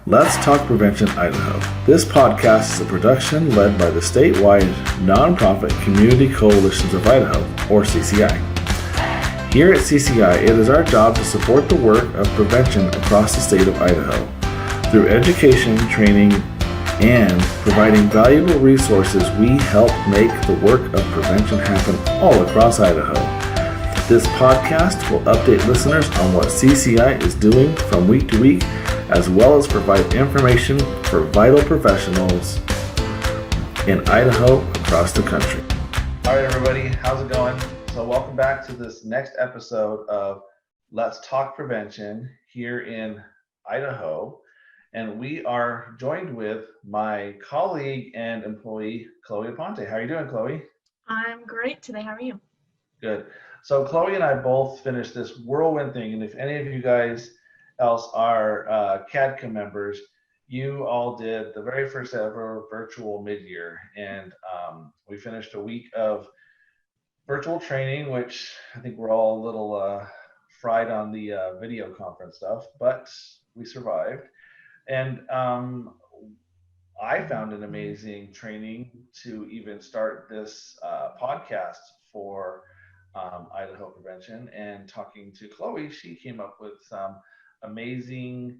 Let's Talk Prevention Idaho. This podcast is a production led by the statewide nonprofit Community Coalitions of Idaho, or CCI. Here at CCI, it is our job to support the work of prevention across the state of Idaho. Through education, training, and providing valuable resources, we help make the work of prevention happen all across Idaho. This podcast will update listeners on what CCI is doing from week to week, as well as provide information for vital professionals in Idaho across the country. All right, everybody, how's it going? So welcome back to this next episode of Let's Talk Prevention here in Idaho. And we are joined with my colleague and employee, Chloe Aponte. How are you doing, Chloe? I'm great today. How are you? Good. So Chloe and I both finished this whirlwind thing. And if any of you guys else are CADCA members, you all did the very first ever virtual mid-year. And we finished a week of virtual training, which I think we're all a little fried on the video conference stuff, but we survived. And I found an amazing training to even start this podcast for Idaho Prevention. And talking to Chloe, she came up with some amazing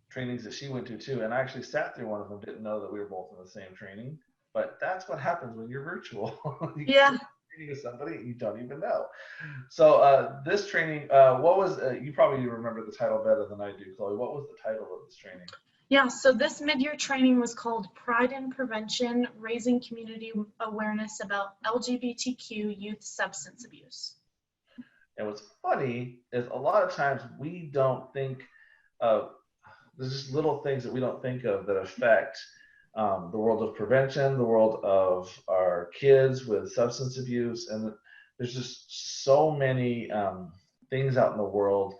trainings that she went to too. And I actually sat through one of them, didn't know that we were both in the same training. But that's what happens when you're virtual. Yeah. Training with somebody you don't even know. So this training, what was, you probably remember the title better than I do, Chloe. What was the title of this training? Yeah, so this mid-year training was called Pride in Prevention, Raising Community Awareness About LGBTQ Youth Substance Abuse. And what's funny is a lot of times we don't think of, there's just little things that we don't think of that affect the world of prevention, the world of our kids with substance abuse. And there's just so many things out in the world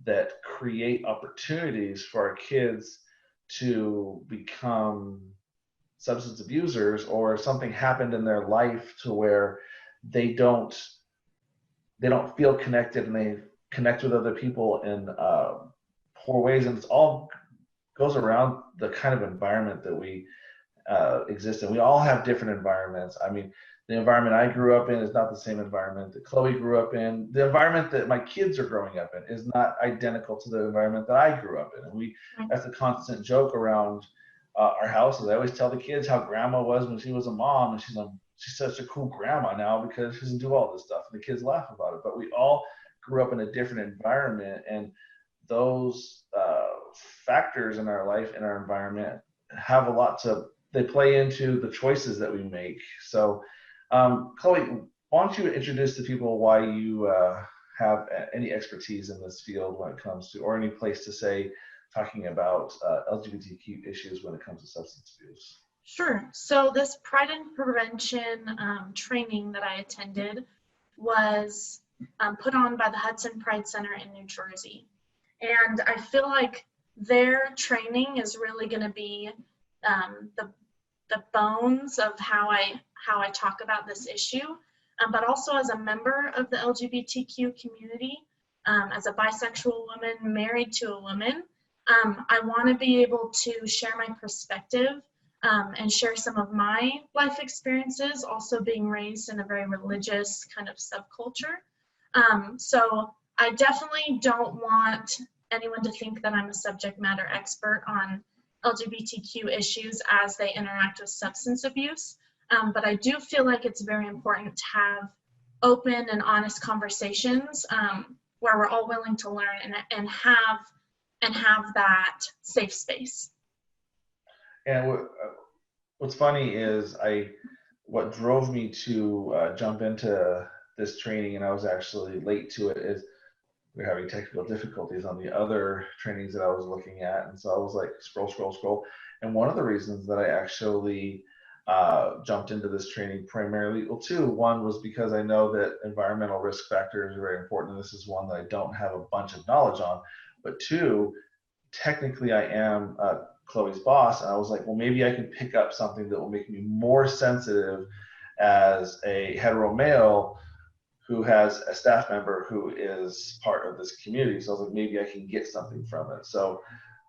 that create opportunities for our kids to become substance abusers, or something happened in their life to where they don't feel connected, and they connect with other people in poor ways. And it's all goes around the kind of environment that we exist in. We all have different environments. I mean, the environment I grew up in is not the same environment that Chloe grew up in. The environment that my kids are growing up in is not identical to the environment that I grew up in. And that's a constant joke around our houses. I always tell the kids how grandma was when she was a mom, and she's such a cool grandma now because she doesn't do all this stuff. And the kids laugh about it. But we all grew up in a different environment, and those factors in our life and our environment have a lot to, they play into the choices that we make. So Chloe, why don't you introduce to people why you have any expertise in this field when it comes to, or any place to say, talking about LGBTQ issues when it comes to substance abuse? Sure. So this Pride in Prevention training that I attended was put on by the Hudson Pride Center in New Jersey. And I feel like their training is really going to be the bones of how I talk about this issue, but also as a member of the LGBTQ community, as a bisexual woman married to a woman, I want to be able to share my perspective and share some of my life experiences, also being raised in a very religious kind of subculture. So I definitely don't want anyone to think that I'm a subject matter expert on LGBTQ issues as they interact with substance abuse. But I do feel like it's very important to have open and honest conversations where we're all willing to learn and have that safe space. And what's funny is what drove me to jump into this training, and I was actually late to it, is we're having technical difficulties on the other trainings that I was looking at. And so I was like, scroll. And one of the reasons that I actually jumped into this training primarily, one was because I know that environmental risk factors are very important. And this is one that I don't have a bunch of knowledge on. But two, technically I am Chloe's boss. And I was like, well, maybe I can pick up something that will make me more sensitive as a hetero male who has a staff member who is part of this community. So I was like, maybe I can get something from it. So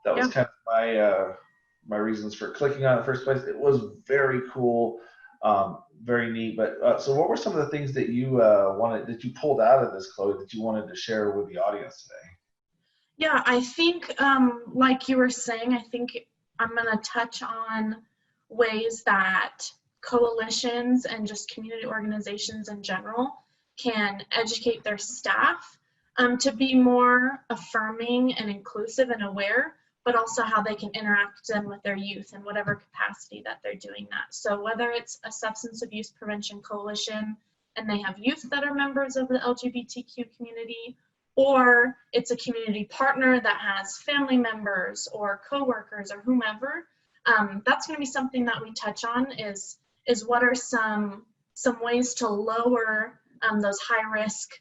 that was Yeah. kind of my reasons for clicking on it in the first place. It was very cool, very neat. But so, what were some of the things that you that you pulled out of this, Chloe, that you wanted to share with the audience today? Yeah, I think, like you were saying, I think I'm going to touch on ways that coalitions and just community organizations in general can educate their staff to be more affirming and inclusive and aware, but also how they can interact then with their youth in whatever capacity that they're doing that. So whether it's a substance abuse prevention coalition and they have youth that are members of the LGBTQ community, or it's a community partner that has family members or coworkers or whomever, that's going to be something that we touch on is what are some ways to lower those high risk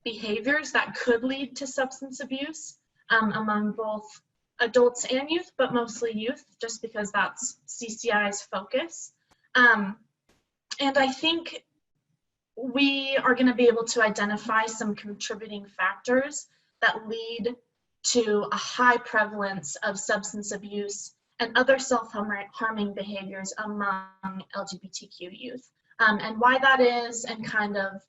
behaviors that could lead to substance abuse among both adults and youth, but mostly youth, just because that's CCI's focus. And I think we are going to be able to identify some contributing factors that lead to a high prevalence of substance abuse and other self-harming behaviors among LGBTQ youth, and why that is, and kind of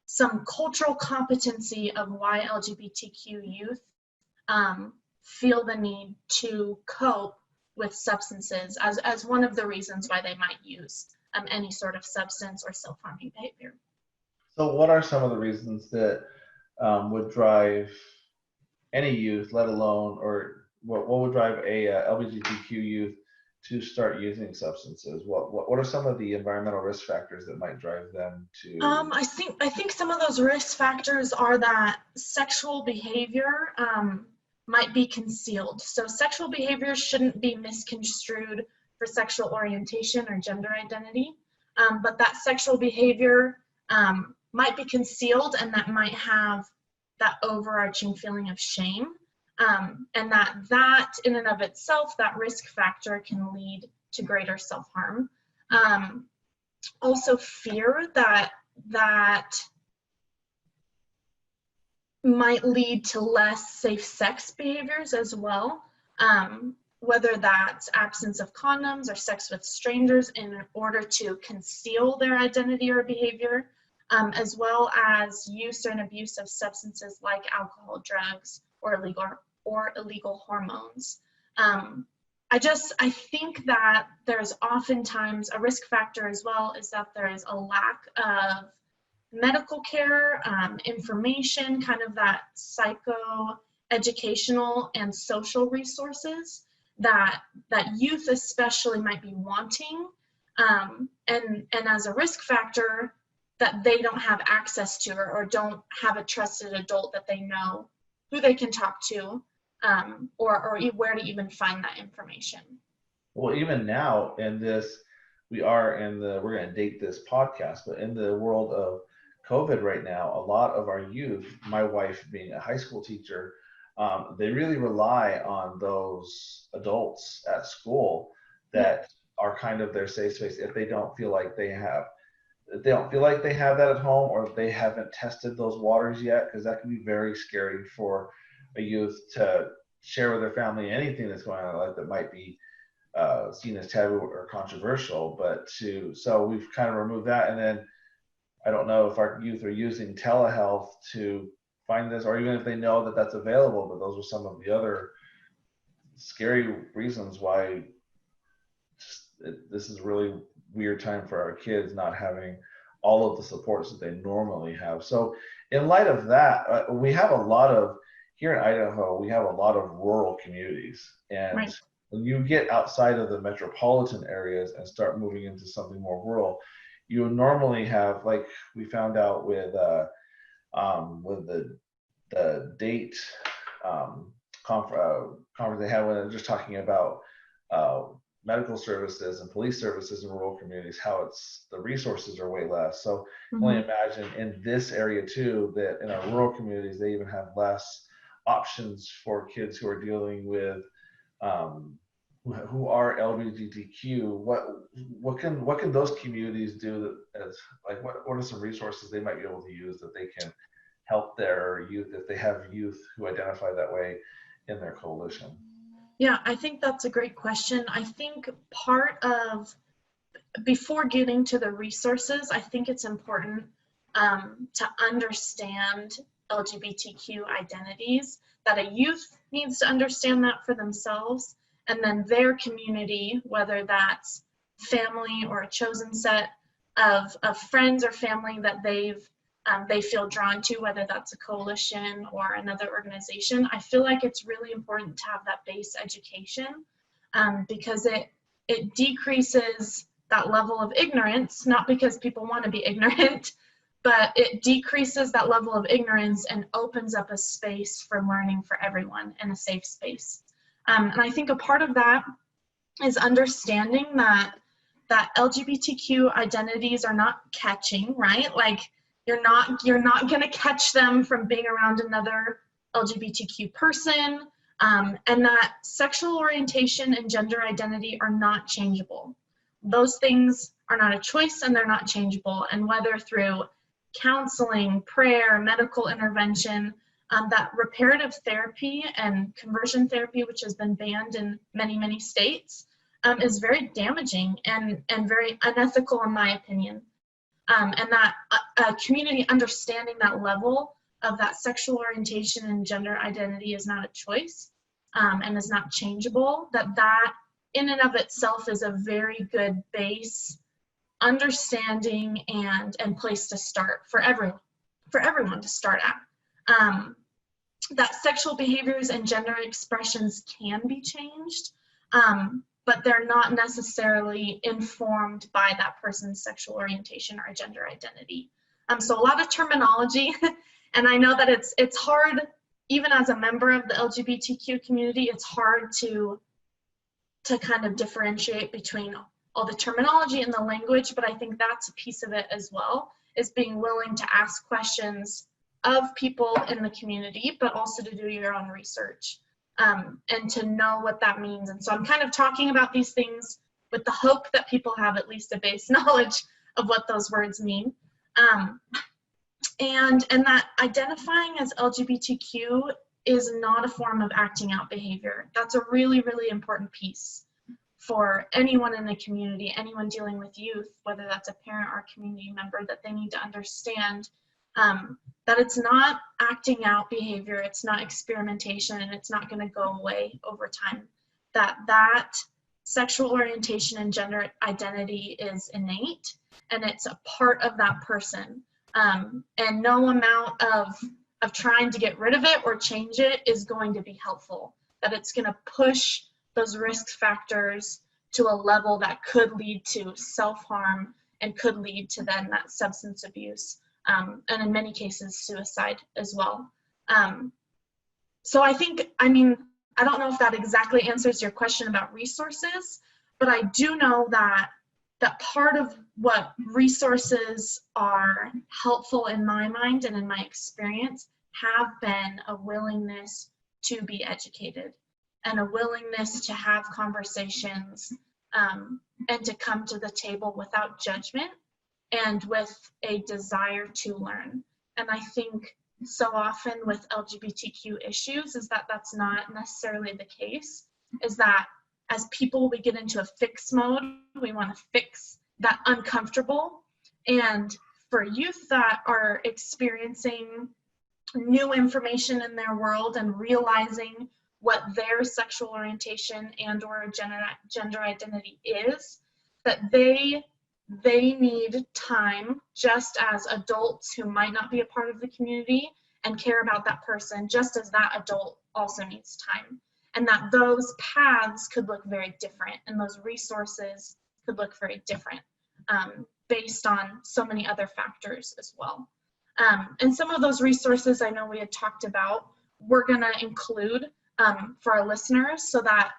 some cultural competency of why LGBTQ youth feel the need to cope with substances as one of the reasons why they might use any sort of substance or self-harming behavior. So, what are some of the reasons that would drive any youth, let alone, or what would drive a LGBTQ youth to start using substances? What are some of the environmental risk factors that might drive them to? I think some of those risk factors are that sexual behavior might be concealed. So sexual behavior shouldn't be misconstrued for sexual orientation or gender identity, but that sexual behavior might be concealed, and that might have that overarching feeling of shame, and that in and of itself, that risk factor can lead to greater self-harm. Also fear that might lead to less safe sex behaviors as well, whether that's absence of condoms or sex with strangers in order to conceal their identity or behavior, as well as use or abuse of substances like alcohol, drugs, or illegal hormones. I think that there's oftentimes a risk factor as well, is that there is a lack of medical care, information, kind of that psycho-educational and social resources that youth especially might be wanting, and as a risk factor that they don't have access to, or don't have a trusted adult that they know who they can talk to, or where to even find that information. Well, even now in this, we're going to date this podcast, but in the world of COVID right now, a lot of our youth, my wife being a high school teacher, they really rely on those adults at school that are kind of their safe space if they don't feel like they have that at home, or they haven't tested those waters yet, because that can be very scary for a youth to share with their family anything that's going on in their life that might be seen as taboo or controversial. So we've kind of removed that. And then I don't know if our youth are using telehealth to find this, or even if they know that that's available, but those are some of the other scary reasons why this is a really weird time for our kids, not having all of the supports that they normally have. So in light of that, we have here in Idaho, we have a lot of rural communities. And right. When you get outside of the metropolitan areas and start moving into something more rural, you normally have, like we found out with the date conference they had, when they were just talking about medical services and police services in rural communities, how the resources are way less. So only imagine in this area too, that in our rural communities, they even have less options for kids who are dealing with who are LGBTQ, what can those communities do that, as like what are some resources they might be able to use that they can help their youth if they have youth who identify that way in their coalition? Yeah, I think that's a great question. I think part of, before getting to the resources, I think it's important to understand LGBTQ identities, that a youth needs to understand that for themselves, and then their community, whether that's family or a chosen set of friends or family that they feel drawn to, whether that's a coalition or another organization. I feel like it's really important to have that base education because it decreases that level of ignorance, not because people want to be ignorant, but it decreases that level of ignorance and opens up a space for learning for everyone and a safe space. And I think a part of that is understanding that LGBTQ identities are not catching, right? Like you're not going to catch them from being around another LGBTQ person, and that sexual orientation and gender identity are not changeable. Those things are not a choice and they're not changeable. And whether through counseling, prayer, medical intervention, that reparative therapy and conversion therapy, which has been banned in many, many states, is very damaging and very unethical in my opinion. And that a community understanding that level of that sexual orientation and gender identity is not a choice and is not changeable, that in and of itself is a very good base understanding and place to start for everyone to start at. That sexual behaviors and gender expressions can be changed, but they're not necessarily informed by that person's sexual orientation or gender identity. So a lot of terminology, and I know that it's hard, even as a member of the LGBTQ community, it's hard to kind of differentiate between all the terminology and the language, but I think that's a piece of it as well, is being willing to ask questions of people in the community, but also to do your own research and to know what that means. And so I'm kind of talking about these things with the hope that people have at least a base knowledge of what those words mean. And that identifying as LGBTQ is not a form of acting out behavior. That's a really, really important piece for anyone in the community, anyone dealing with youth, whether that's a parent or a community member, that they need to understand that it's not acting out behavior, it's not experimentation, and it's not going to go away over time. That sexual orientation and gender identity is innate, and it's a part of that person. And no amount of trying to get rid of it or change it is going to be helpful. That it's going to push those risk factors to a level that could lead to self-harm and could lead to then that substance abuse, and in many cases suicide as well. So I don't know if that exactly answers your question about resources, but I do know that part of what resources are helpful in my mind and in my experience have been a willingness to be educated and a willingness to have conversations and to come to the table without judgment and with a desire to learn. And I think so often with LGBTQ issues is that that's not necessarily the case, is that as people, we get into a fix mode. We want to fix that uncomfortable. And for youth that are experiencing new information in their world and realizing what their sexual orientation and or gender identity is, that they need time, just as adults who might not be a part of the community and care about that person, just as that adult also needs time. And that those paths could look very different and those resources could look very different based on so many other factors as well. And some of those resources I know we had talked about, we're gonna include for our listeners so that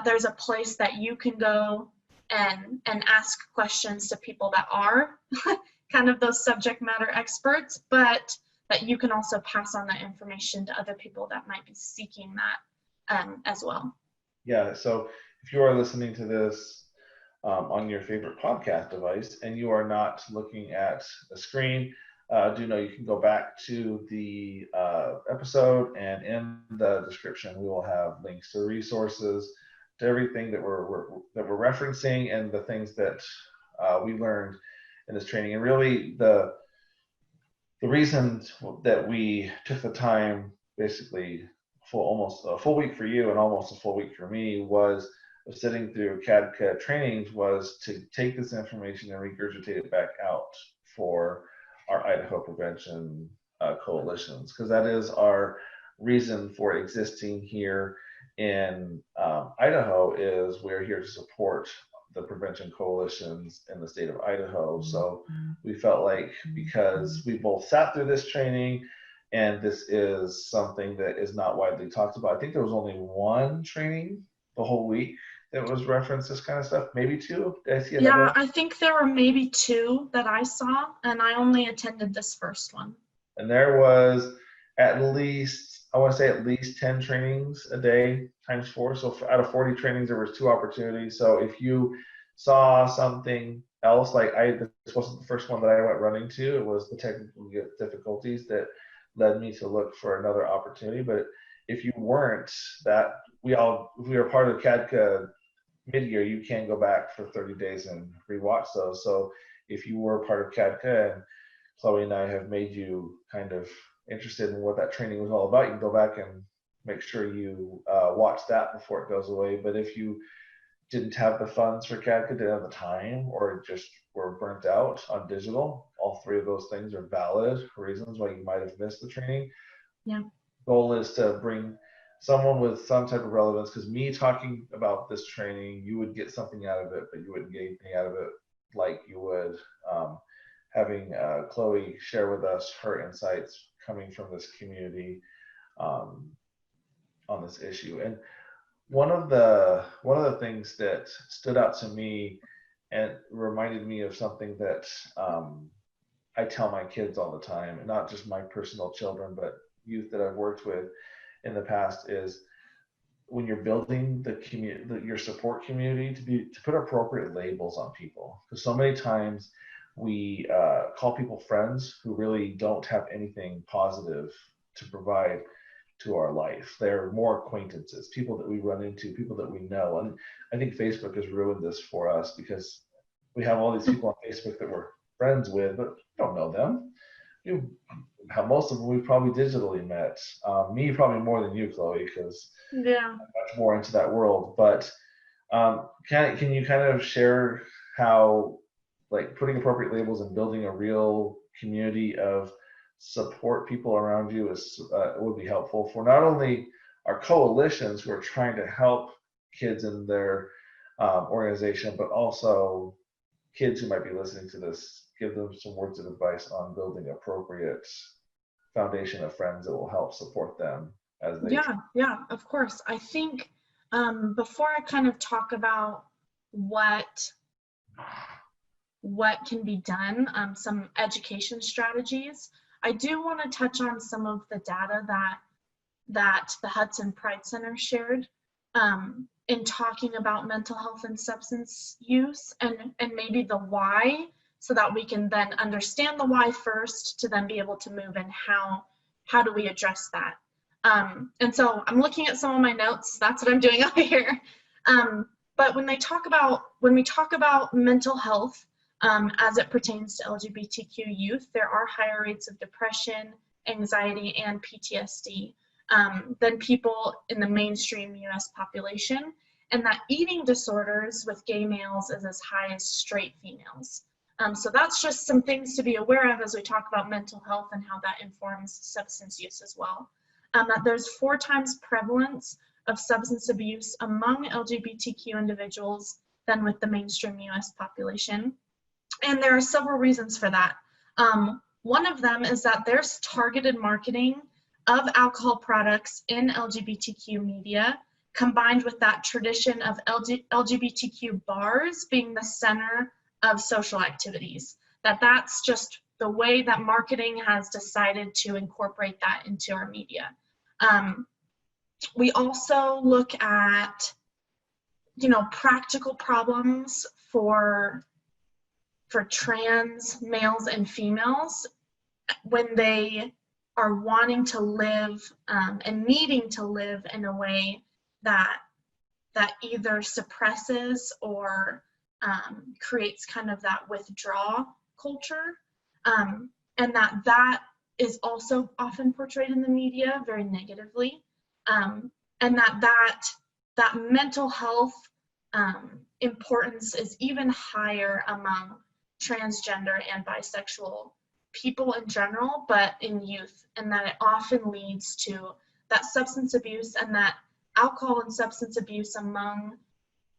there's a place that you can go and ask questions to people that are kind of those subject matter experts, but that you can also pass on that information to other people that might be seeking that as well. Yeah, so if you are listening to this on your favorite podcast device and you are not looking at a screen, do know you can go back to the episode, and in the description we will have links to resources, to everything that we're referencing, and the things that we learned in this training. And really, the reason that we took the time, basically almost a full week for you and almost a full week for me, was sitting through CADCA trainings, was to take this information and regurgitate it back out for our Idaho prevention coalitions, because that is our reason for existing here in Idaho. Is we're here to support the prevention coalitions in the state of Idaho. So we felt like, because we both sat through this training, and this is something that is not widely talked about. I think there was only one training the whole week that was referenced this kind of stuff, maybe two. Did I see a number? Yeah, I think there were maybe 2 that I saw, and I only attended this first one. And there was at least, I want to say at least 10 trainings a day times 4. So out of 40 trainings, there was 2 opportunities. So if you saw something else, like this wasn't the first one that I went running to, it was the technical difficulties that led me to look for another opportunity. But if you weren't, if we are part of CADCA Mid Year, you can go back for 30 days and rewatch those. So if you were part of CADCA, and Chloe and I have made you kind of interested in what that training was all about, you can go back and make sure you watch that before it goes away. But if you didn't have the funds for CADCA, didn't have the time, or just were burnt out on digital, all 3 of those things are valid reasons why you might have missed the training. Yeah. Goal is to bring someone with some type of relevance, because me talking about this training, you would get something out of it, but you wouldn't get anything out of it like you would having Chloe share with us her insights coming from this community on this issue. And one of the things that stood out to me and reminded me of something that I tell my kids all the time, and not just my personal children, but youth that I've worked with in the past, is when you're building the community, your support community, to put appropriate labels on people. Because so many times we call people friends who really don't have anything positive to provide to our life. They're more acquaintances, people that we run into, people that we know. And I think Facebook has ruined this for us, because we have all these people on Facebook that we're friends with, but we don't know them. Most of them we've probably digitally met. Me probably more than you, Chloe, because I'm much more into that world. But can you kind of share how, like, putting appropriate labels and building a real community of support people around you would be helpful for not only our coalitions who are trying to help kids in their organization, but also kids who might be listening to this, give them some words of advice on building appropriate foundation of friends that will help support them as they Yeah, of course. I think before I kind of talk about what can be done, some education strategies, I do want to touch on some of the data that the Hudson Pride Center shared in talking about mental health and substance use, and maybe the why, so that we can then understand the why first, to then be able to move in how do we address that. And so I'm looking at some of my notes. That's what I'm doing over here. But when we talk about mental health as it pertains to LGBTQ youth, there are higher rates of depression, anxiety, and PTSD than people in the mainstream US population, and that eating disorders with gay males is as high as straight females. So that's just some things to be aware of as we talk about mental health and how that informs substance use as well. That there's 4 times prevalence of substance abuse among LGBTQ individuals than with the mainstream US population. And there are several reasons for that. One of them is that there's targeted marketing of alcohol products in LGBTQ media, combined with that tradition of LGBTQ bars being the center of social activities. That's just the way that marketing has decided to incorporate that into our media. We also look at practical problems for trans males and females when they are wanting to live and needing to live in a way that either suppresses or creates kind of that withdraw culture, and that is also often portrayed in the media very negatively, and that mental health importance is even higher among transgender and bisexual people in general, but in youth, and that it often leads to that substance abuse, and that alcohol and substance abuse among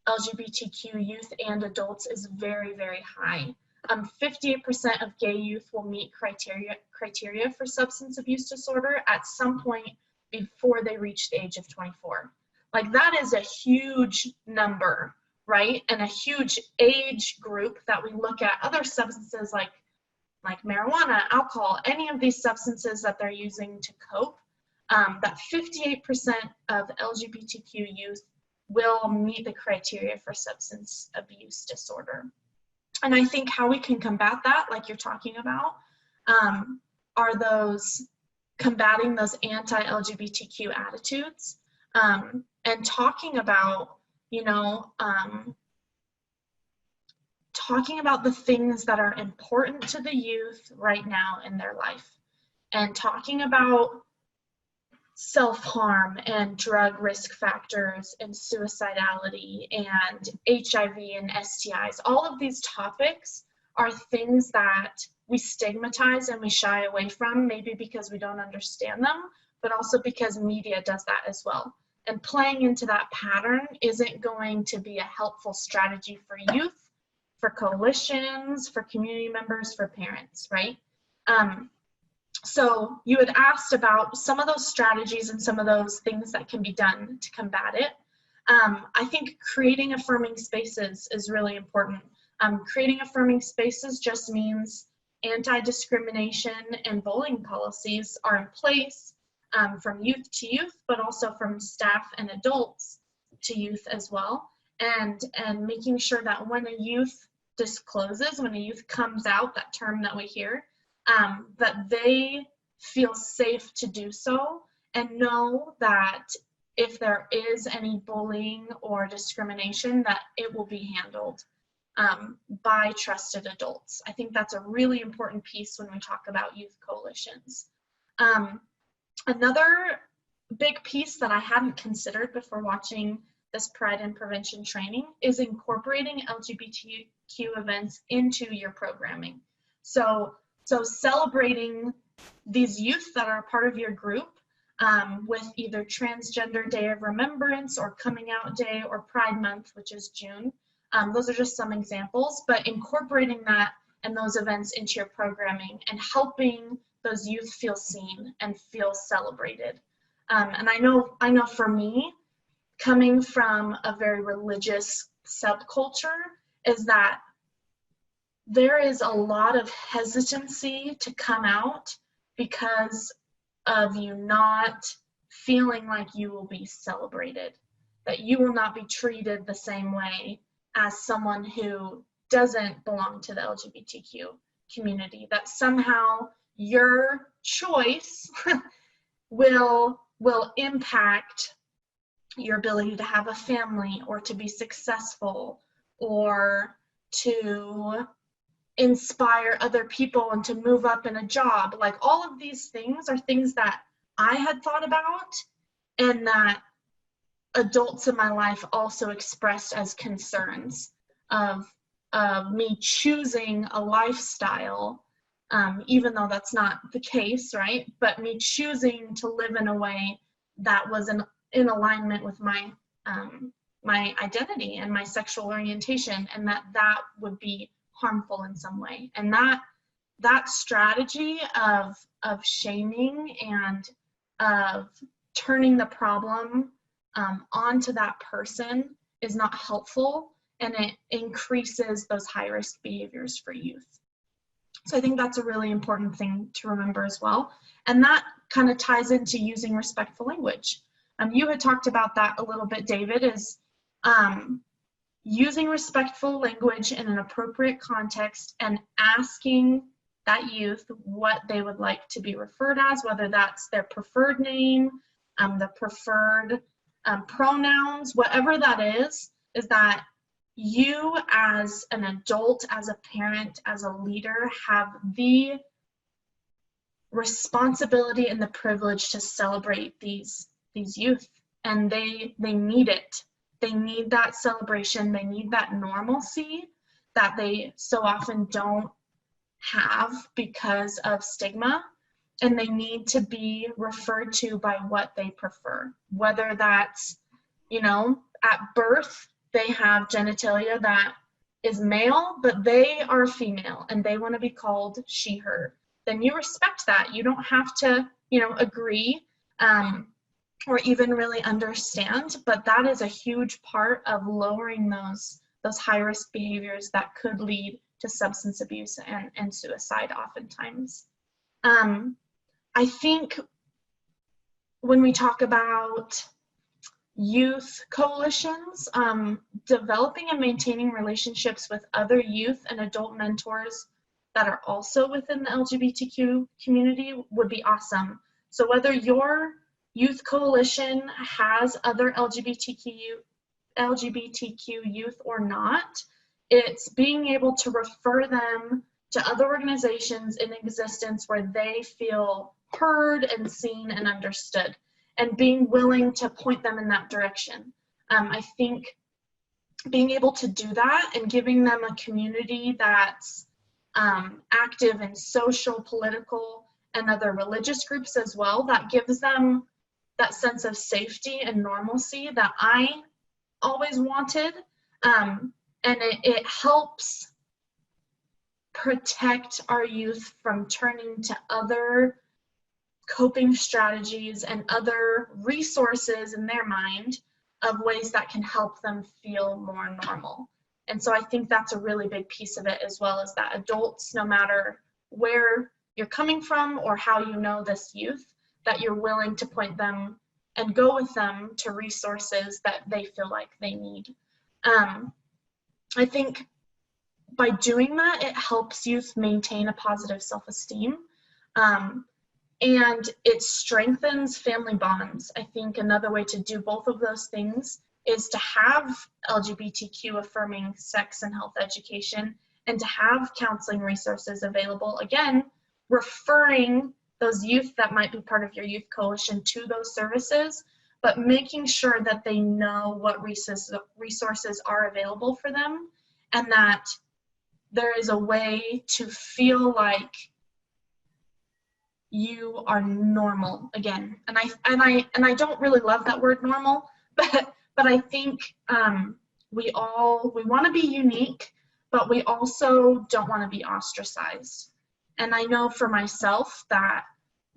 LGBTQ youth and adults is very, very high. 58% of gay youth will meet criteria for substance abuse disorder at some point before they reach the age of 24. Like, that is a huge number, right? And a huge age group that we look at other substances like marijuana, alcohol, any of these substances that they're using to cope, that 58% of LGBTQ youth will meet the criteria for substance abuse disorder. And I think how we can combat that, like you're talking about, are combating those anti-LGBTQ attitudes, and talking about, talking about the things that are important to the youth right now in their life, and talking about self-harm and drug risk factors and suicidality and HIV and STIs. All of these topics are things that we stigmatize and we shy away from, maybe because we don't understand them, but also because media does that as well. And playing into that pattern isn't going to be a helpful strategy for youth, for coalitions, for community members, for parents, right? So you had asked about some of those strategies and some of those things that can be done to combat it. I think creating affirming spaces is really important. Creating affirming spaces just means anti-discrimination and bullying policies are in place from youth to youth, but also from staff and adults to youth as well. And making sure that when a youth discloses, when a youth comes out, that term that we hear, that they feel safe to do so, and know that if there is any bullying or discrimination, that it will be handled by trusted adults. I think that's a really important piece when we talk about youth coalitions. Another big piece that I hadn't considered before watching this Pride and Prevention training is incorporating LGBTQ events into your programming. So celebrating these youth that are a part of your group with either Transgender Day of Remembrance or Coming Out Day or Pride Month, which is June. Those are just some examples, but incorporating that and those events into your programming and helping those youth feel seen and feel celebrated. And I know for me, coming from a very religious subculture, is that there is a lot of hesitancy to come out because of you not feeling like you will be celebrated, that you will not be treated the same way as someone who doesn't belong to the LGBTQ community, that somehow your choice will impact your ability to have a family or to be successful or to inspire other people and to move up in a job. Like, all of these things are things that I had thought about and that adults in my life also expressed as concerns of me choosing a lifestyle, even though that's not the case, right? But me choosing to live in a way that was in alignment with my my identity and my sexual orientation, and that would be harmful in some way. And that strategy of shaming and of turning the problem onto that person is not helpful, and it increases those high-risk behaviors for youth. So I think that's a really important thing to remember as well. And that kind of ties into using respectful language. You had talked about that a little bit, David, is using respectful language in an appropriate context and asking that youth what they would like to be referred as, whether that's their preferred name, the preferred pronouns, whatever that is that you as an adult, as a parent, as a leader, have the responsibility and the privilege to celebrate these youth, and they need it. They need that celebration. They need that normalcy that they so often don't have because of stigma, and they need to be referred to by what they prefer, whether that's, at birth they have genitalia that is male, but they are female and they want to be called she, her. Then you respect that. You don't have to, agree or even really understand, but that is a huge part of lowering those high-risk behaviors that could lead to substance abuse and suicide oftentimes. I think when we talk about youth coalitions, developing and maintaining relationships with other youth and adult mentors that are also within the LGBTQ community would be awesome. So whether your youth coalition has other LGBTQ youth or not, it's being able to refer them to other organizations in existence where they feel heard and seen and understood, and being willing to point them in that direction. I think being able to do that and giving them a community that's active in social, political, and other religious groups as well, that gives them that sense of safety and normalcy that I always wanted. And it helps protect our youth from turning to other coping strategies and other resources in their mind of ways that can help them feel more normal. And so I think that's a really big piece of it, as well as that adults, no matter where you're coming from or how you know this youth, that you're willing to point them and go with them to resources that they feel like they need. I think by doing that, it helps youth maintain a positive self-esteem, and it strengthens family bonds. I think another way to do both of those things is to have LGBTQ affirming sex and health education, and to have counseling resources available, again, referring those youth that might be part of your youth coalition to those services, but making sure that they know what resources are available for them, and that there is a way to feel like you are normal again. And I don't really love that word normal, but I think we want to be unique, but we also don't want to be ostracized. And I know for myself that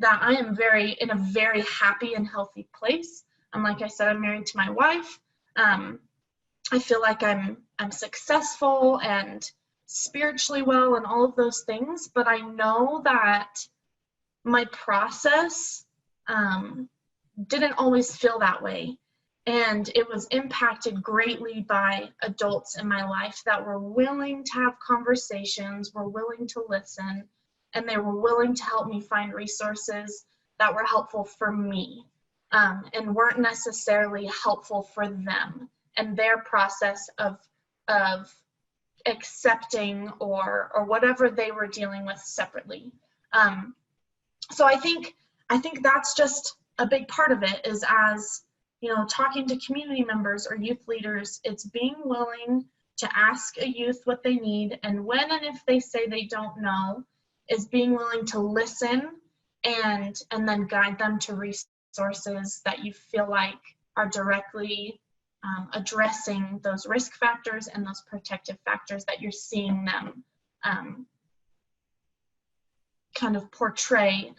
I am in a very happy and healthy place. And like I said, I'm married to my wife. I feel like I'm successful and spiritually well and all of those things, but I know that my process didn't always feel that way. And it was impacted greatly by adults in my life that were willing to have conversations, were willing to listen, and they were willing to help me find resources that were helpful for me, and weren't necessarily helpful for them and their process of accepting or whatever they were dealing with separately. So I think that's just a big part of it, is as talking to community members or youth leaders, it's being willing to ask a youth what they need, and when and if they say they don't know, is being willing to listen and then guide them to resources that you feel like are directly addressing those risk factors and those protective factors that you're seeing them kind of portray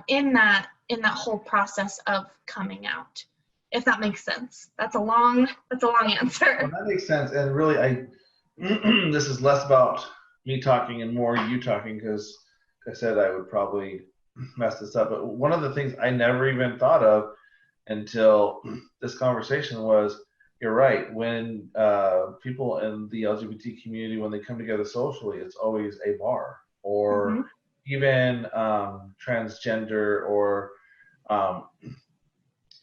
in that whole process of coming out. If that makes sense. That's a long answer. Well, that makes sense. And really, this is less about me talking and more you talking, because like I said, I would probably mess this up. But one of the things I never even thought of until this conversation was you're right. When people in the LGBT community, when they come together socially, it's always a bar, or even transgender, or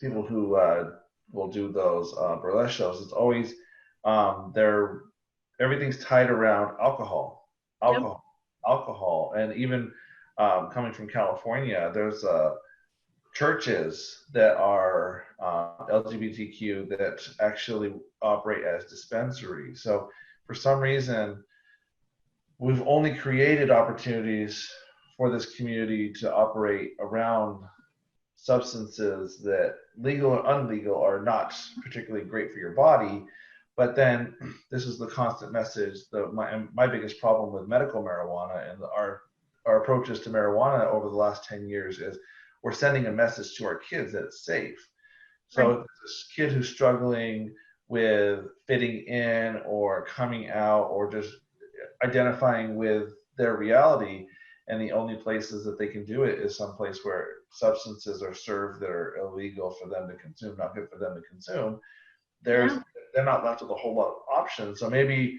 people who will do those burlesque shows. It's always they're everything's tied around alcohol, Yep. alcohol, and even coming from California, there's churches that are LGBTQ that actually operate as dispensaries. So for some reason, we've only created opportunities for this community to operate around substances that, legal or unlegal, are not particularly great for your body. But then this is the constant message. My biggest problem with medical marijuana and our approaches to marijuana over the last 10 years is we're sending a message to our kids that it's safe. So if this kid who's struggling with fitting in or coming out or just identifying with their reality, and the only places that they can do it is someplace where substances are served that are illegal for them to consume, not good for them to consume, they're not left with a whole lot of options. So maybe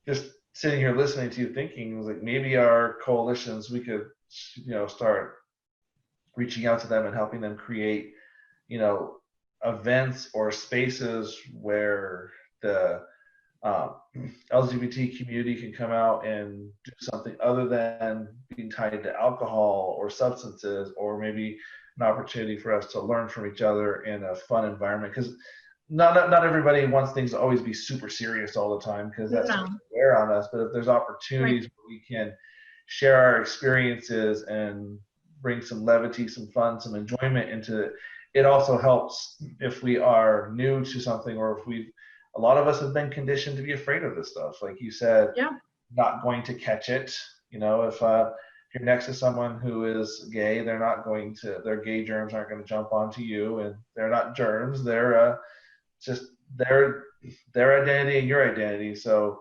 just sitting here listening to you thinking, like, maybe our coalitions, we could, start reaching out to them and helping them create, events or spaces where the LGBT community can come out and do something other than being tied to alcohol or substances, or maybe an opportunity for us to learn from each other in a fun environment. Because not everybody wants things to always be super serious all the time, because that's wear on us. But if there's opportunities where we can share our experiences and bring some levity, some fun, some enjoyment into it, it also helps if we are new to something, or if a lot of us have been conditioned to be afraid of this stuff. Like you said, not going to catch it. If you're next to someone who is gay, their gay germs aren't going to jump onto you, and they're not germs. They're just their identity and your identity. So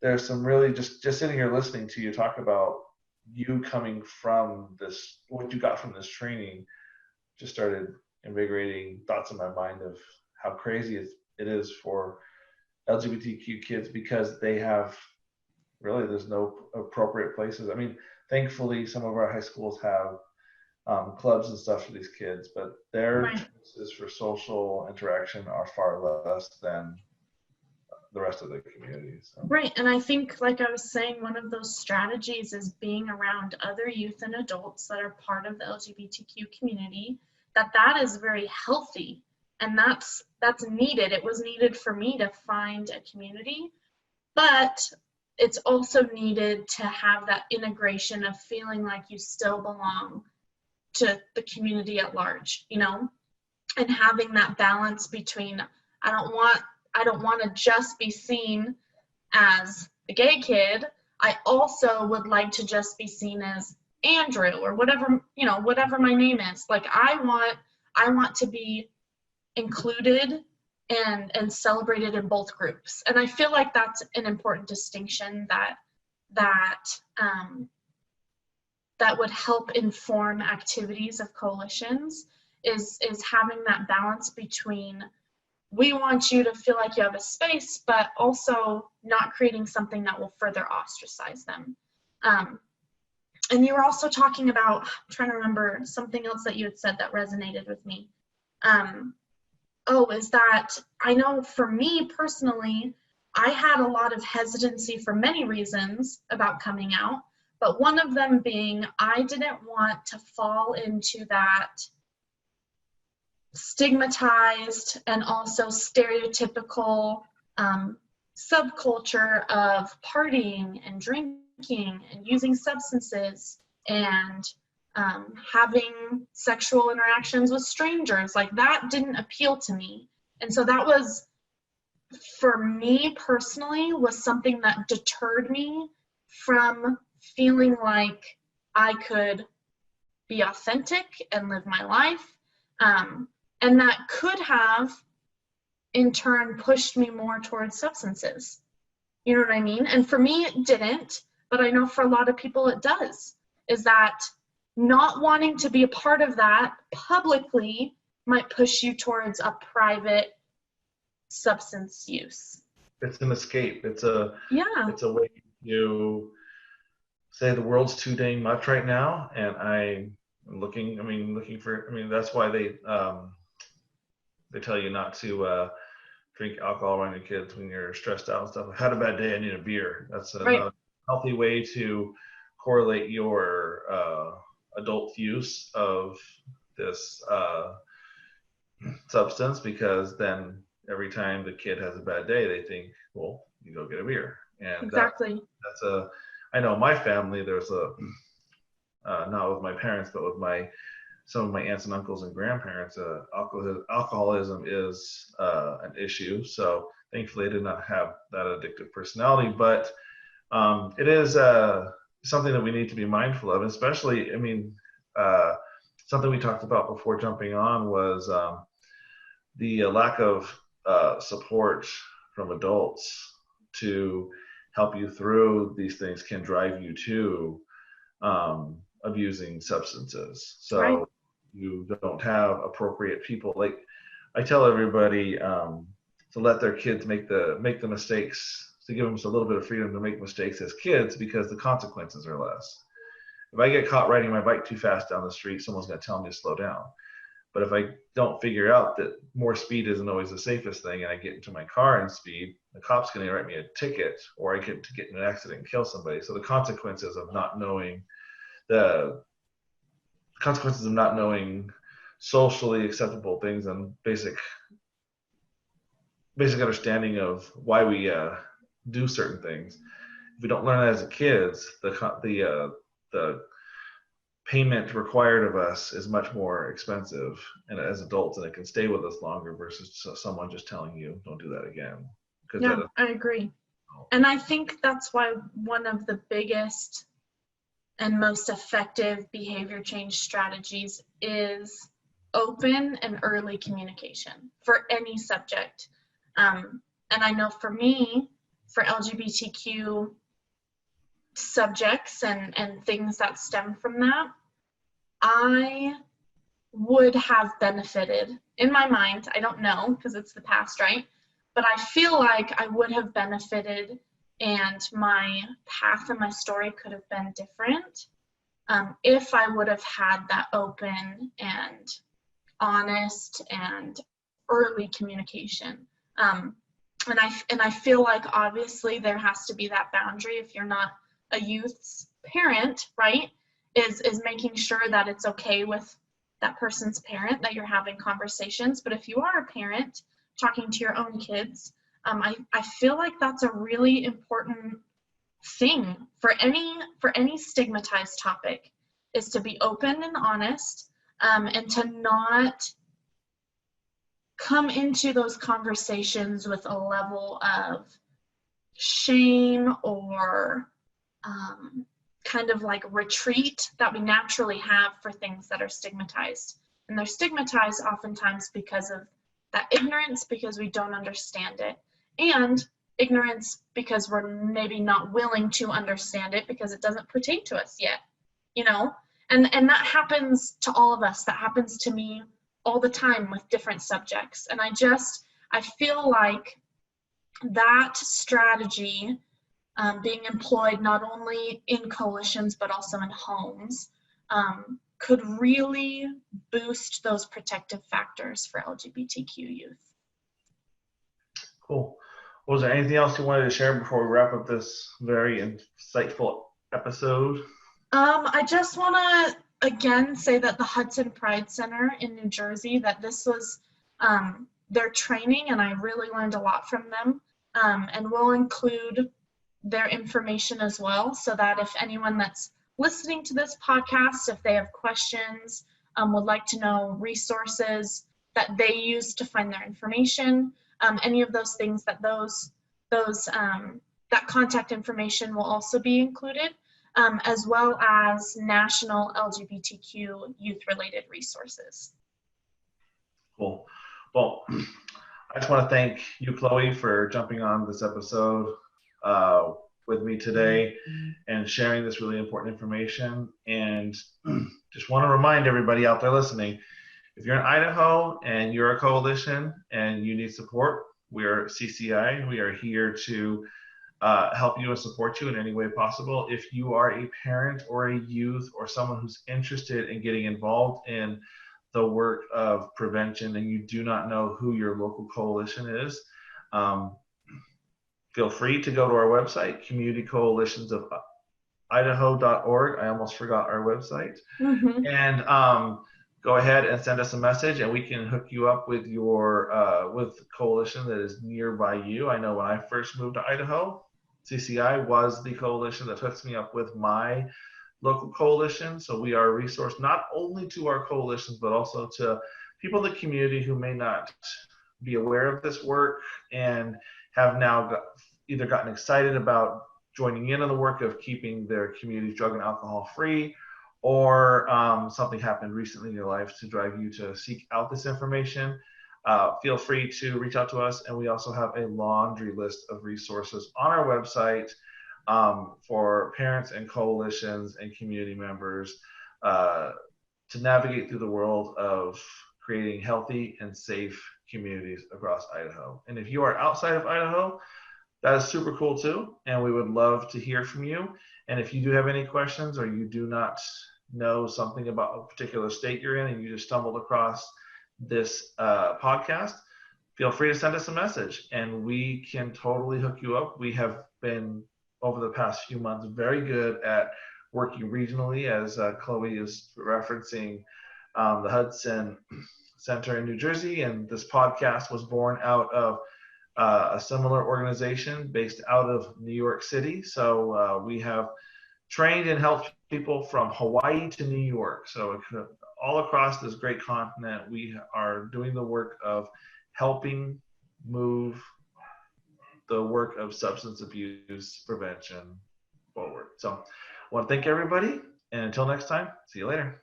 there's some really just sitting here listening to you talk about you coming from this, what you got from this training, just started invigorating thoughts in my mind of how crazy it is for LGBTQ kids, because they have there's no appropriate places. I mean, thankfully some of our high schools have clubs and stuff for these kids, but their chances for social interaction are far less than the rest of the community. So. Right, and I think, like I was saying, one of those strategies is being around other youth and adults that are part of the LGBTQ community. That is very healthy, and that's needed. It was needed for me to find a community, but it's also needed to have that integration of feeling like you still belong to the community at large, and having that balance between I don't want to just be seen as a gay kid. I also would like to just be seen as Andrew or whatever my name is. Like I want to be included and celebrated in both groups. And I feel like that's an important distinction that would help inform activities of coalitions is having that balance between, we want you to feel like you have a space, but also not creating something that will further ostracize them. And you were also talking about, I'm trying to remember something else that you had said that resonated with me. Is that I know for me personally, I had a lot of hesitancy for many reasons about coming out, but one of them being I didn't want to fall into that stigmatized and also stereotypical subculture of partying and drinking and using substances and having sexual interactions with strangers. Like that didn't appeal to me. And so that was, for me personally, was something that deterred me from feeling like I could be authentic and live my life. And that could have, in turn, pushed me more towards substances. You know what I mean? And for me, it didn't, but I know for a lot of people it does, is that not wanting to be a part of that publicly might push you towards a private substance use. It's an escape. It's a Yeah. it's a way to say the world's too dang much right now, and I'm looking. Looking for. That's why they tell you not to drink alcohol around your kids when you're stressed out and stuff. I've had a bad day, I need a beer. That's Right. a healthy way to correlate your adult use of this substance, because then every time the kid has a bad day, they think, well, you go get a beer. And Exactly. I know my family, there's not with my parents, but with some of my aunts and uncles and grandparents, alcoholism is an issue. So thankfully, I did not have that addictive personality, but it is something that we need to be mindful of, especially, something we talked about before jumping on was the lack of support from adults to help you through these things can drive you to abusing substances. So Right. you don't have appropriate people. Like I tell everybody to let their kids make the mistakes, to give them just a little bit of freedom to make mistakes as kids, because the consequences are less. If I get caught riding my bike too fast down the street, someone's going to tell me to slow down. But if I don't figure out that more speed isn't always the safest thing, and I get into my car and speed, the cop's going to write me a ticket, or I could get in an accident and kill somebody. So the consequences of not knowing socially acceptable things and basic understanding of why we do certain things. If we don't learn that as kids, the payment required of us is much more expensive, and as adults, and it can stay with us longer versus someone just telling you don't do that again. Yeah, I agree. And I think that's why one of the biggest and most effective behavior change strategies is open and early communication for any subject. And I know for me, for LGBTQ subjects and things that stem from that, I would have benefited, in my mind, I don't know because it's the past, right? But I feel like I would have benefited, and my path and my story could have been different if I would have had that open and honest and early communication. And I feel like obviously there has to be that boundary if you're not a youth's parent, right? Is making sure that it's okay with that person's parent, that you're having conversations. But if you are a parent talking to your own kids, I feel like that's a really important thing for any stigmatized topic, is to be open and honest, and to not come into those conversations with a level of shame or kind of like retreat that we naturally have for things that are stigmatized. And they're stigmatized oftentimes because of that ignorance, because we don't understand it, and ignorance because we're maybe not willing to understand it because it doesn't pertain to us yet, you know? And that happens to all of us. That happens to me all the time with different subjects. And I feel like that strategy being employed not only in coalitions but also in homes could really boost those protective factors for LGBTQ youth. Cool. Was there anything else you wanted to share before we wrap up this very insightful episode? I just want to again say that the Hudson Pride Center in New Jersey, that this was their training, and I really learned a lot from them. And we'll include their information as well, so that if anyone that's listening to this podcast, if they have questions, would like to know resources that they use to find their information, any of those things, that that contact information will also be included, as well as national LGBTQ youth-related resources. Cool. Well, I just want to thank you, Chloe, for jumping on this episode with me today and sharing this really important information. And just want to remind everybody out there listening, if you're in Idaho and you're a coalition and you need support, We're CCI. We are here to help you and support you in any way possible. If you are a parent or a youth or someone who's interested in getting involved in the work of prevention and you do not know who your local coalition is, feel free to go to our website, Community Coalitions of Idaho.org. I almost forgot our website. And go ahead and send us a message, and we can hook you up with your with the coalition that is nearby you. I know when I first moved to Idaho, CCI was the coalition that hooks me up with my local coalition. So we are a resource not only to our coalitions, but also to people in the community who may not be aware of this work and have now either gotten excited about joining in on the work of keeping their communities drug and alcohol free, or something happened recently in your life to drive you to seek out this information. Feel free to reach out to us, and we also have a laundry list of resources on our website for parents and coalitions and community members to navigate through the world of creating healthy and safe communities across Idaho. And if you are outside of Idaho, that is super cool too, and we would love to hear from you. And if you do have any questions, or you do not know something about a particular state you're in and you just stumbled across this podcast, feel free to send us a message and we can totally hook you up. We have been, over the past few months, very good at working regionally, as Chloe is referencing the Hudson Center in New Jersey, and this podcast was born out of a similar organization based out of New York City. So we have trained and helped people from Hawaii to New York. So all across this great continent, we are doing the work of helping move the work of substance abuse prevention forward. So I want to thank everybody, and until next time, see you later.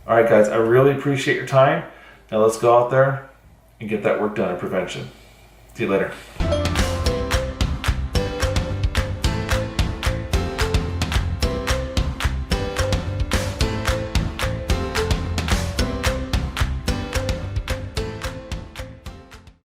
All right, guys, I really appreciate your time. Now let's go out there and get that work done in prevention. See you later.